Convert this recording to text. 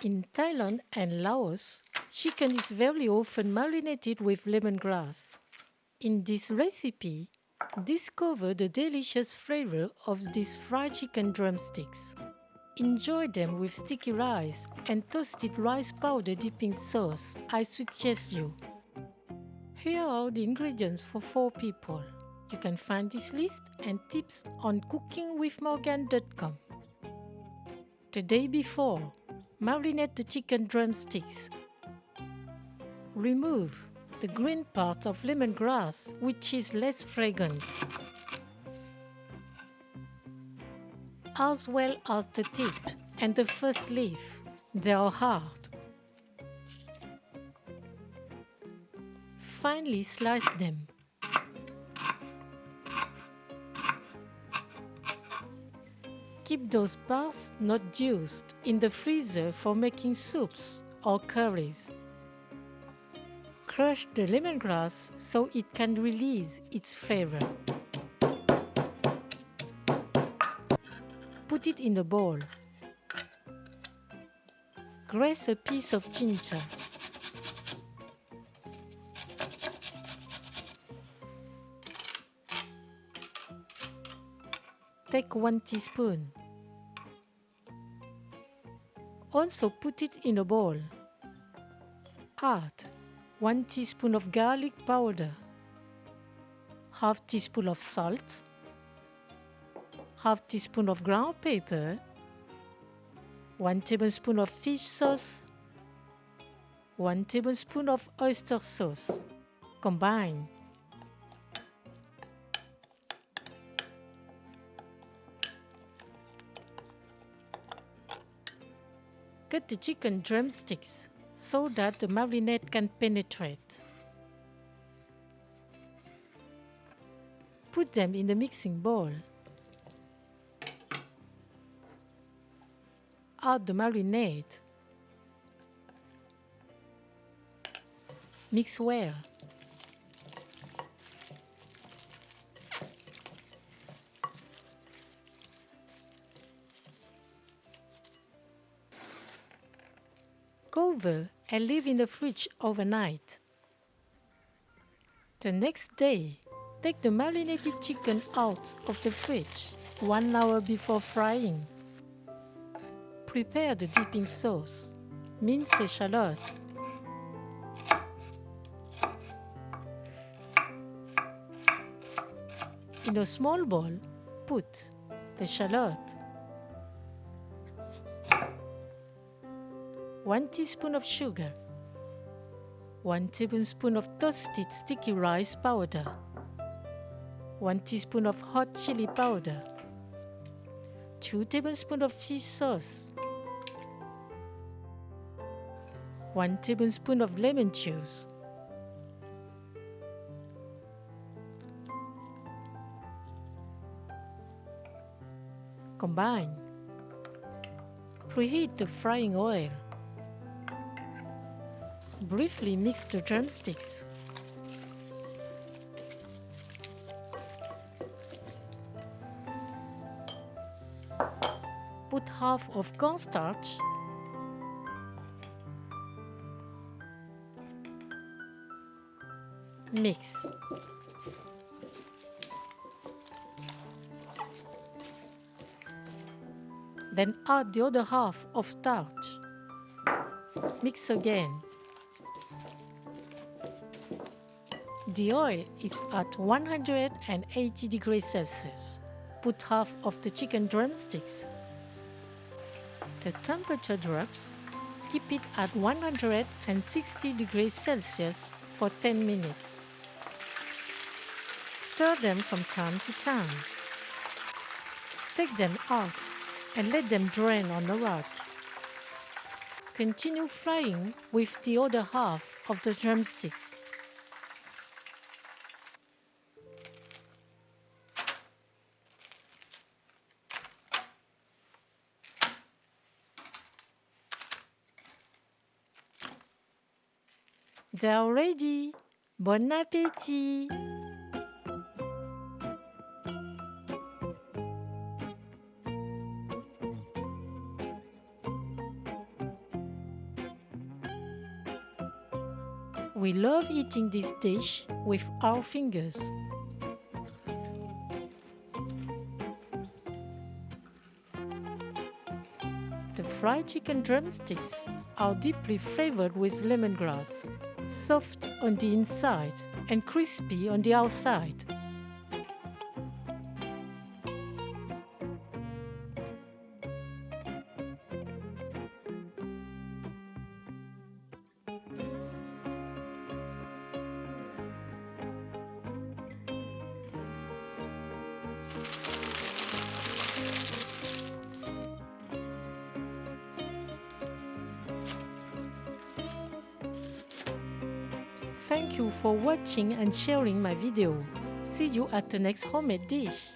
In Thailand and Laos, chicken is very often marinated with lemongrass. In this recipe, discover the delicious flavor of these fried chicken drumsticks. Enjoy them with sticky rice and toasted rice powder dipping sauce, I suggest you. Here are the ingredients for 4 people. You can find this list and tips on cookingwithmorgan.com. The day before, marinate the chicken drumsticks. Remove the green part of lemongrass, which is less fragrant, as well as the tip and the first leaf. They are hard. Finely slice them. Keep those parts not used in the freezer for making soups or curries. Crush the lemongrass so it can release its flavor. Put it in a bowl. Grace a piece of ginger. Take 1 teaspoon. Also put it in a bowl. Add 1 teaspoon of garlic powder, half teaspoon of salt, half teaspoon of ground pepper, 1 tablespoon of fish sauce, 1 tablespoon of oyster sauce. Combine. Cut the chicken drumsticks so that the marinade can penetrate. Put them in the mixing bowl. Add the marinade. Mix well. Cover and leave in the fridge overnight. The next day, take the marinated chicken out of the fridge 1 hour before frying. Prepare the dipping sauce. Mince a shallot. In a small bowl, put the shallot, 1 teaspoon of sugar, 1 tablespoon of toasted sticky rice powder, 1 teaspoon of hot chili powder, 2 tablespoons of fish sauce, 1 tablespoon of lemon juice, combine. Preheat the frying oil. Briefly mix the drumsticks. Put half of cornstarch, mix. Then add the other half of starch. Mix again. The oil is at 180 degrees Celsius. Put half of the chicken drumsticks. The temperature drops. Keep it at 160 degrees Celsius for 10 minutes. Stir them from time to time. Take them out and let them drain on a rag. Continue frying with the other half of the drumsticks. They are ready. Bon appétit! We love eating this dish with our fingers. The fried chicken drumsticks are deeply flavored with lemongrass, soft on the inside and crispy on the outside. Thank you for watching and sharing my video. See you at the next homemade dish.